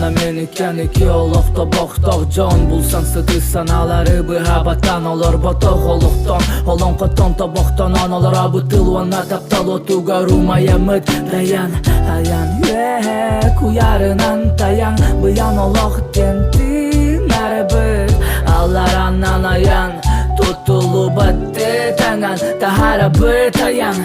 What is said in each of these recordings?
Ана мен екен екеолықта боқтық жон Бұлсан сыты саналары бұхабаттан олар ботық олықтан Олон қыттан табақтан аналар абытылуана таптал отуға румая мүт Даян, аян, куярынан таян Бұян олық тенті нәрі бұт Алар анан аян Тұтылу бәтті тәңін Тахара бұт аян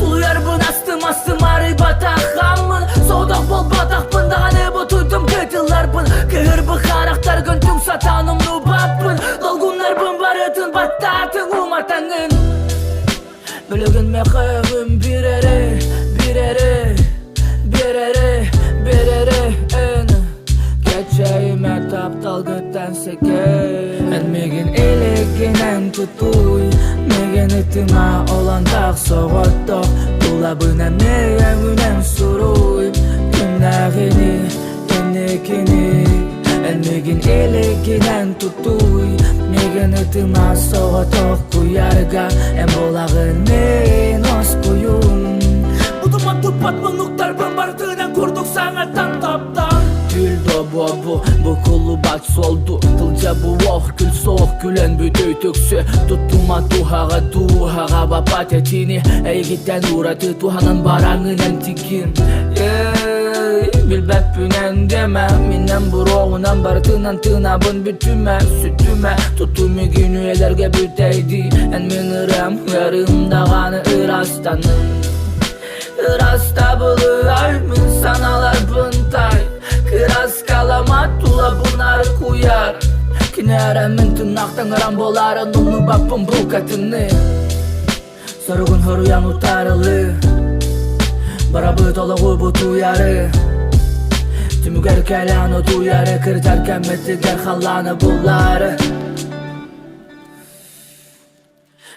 Ұяр бұн астым ары батақамын Соудақ бол батақпын дағаны бұ тұйтым кетіларпын Кегір бұ қарақтар күнтің сатаным нұбаппын Долгунар бұн барытын баттатын ұматаңын Білігін меқығым берері Кечейіме таптал күттен секей Әнмеген елегенен тұтуй Меген үтіма оландақ соғыттық Бұлабына мейәңінен сұруй Күннәғini, кенекini Әнмеген елегенен тұтуй Меген үтіма соғыттық Куярға ән болағын мен ос күйім Бұдыма тұпат мұнықтар бұрбартынан көрдік саңаттан таптан Күлді бобу, бұқылы бат солду Тылжа бұ оқ күл соқ күлен бүдөй төксі Тұттыма тухаға бапат әтini Әйгіттен ұраты туханын бараңын әнтікін Білбәппінен деме Миннен бұроғынан бартынан тынабын бүтіме Сүттіме тұттымы күн өйлерге бүтәйді Ән мен ұрам ғарымдағаны ұрастаным Ыраста бұлы аймын саналар бұнтай Кырас каламат тула бұнар куяр Кінәрәмін тынақтан ұрам боларын Ұны баппын бұл кәтіні Сұрығын ғыруян ұтарылы Барабы толығы бұ туяры Түмігер кәлән ұ туяры Кірдар кәметтігер қаланы бұлары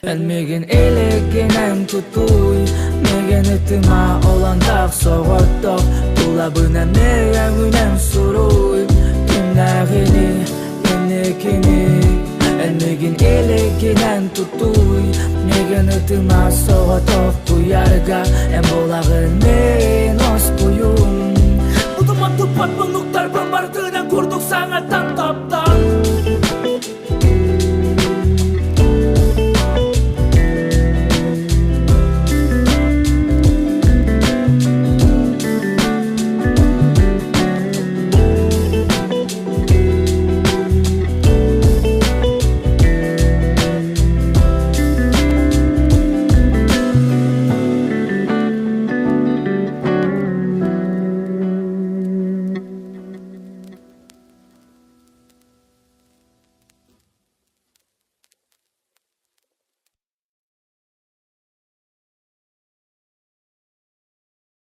Әнмеген елегенен тұтуй Меген үтіма оландақ соғыттық Бұлабына мейәңінен сұруй Күннәғini, кенекini Әнмеген елегенен тұтуй Меген үтіма соғыттық Куярға ән болағын мен ос күйім Бұдыма тұпат мұнықтар бұн бартынан көрдік саңаттан тапты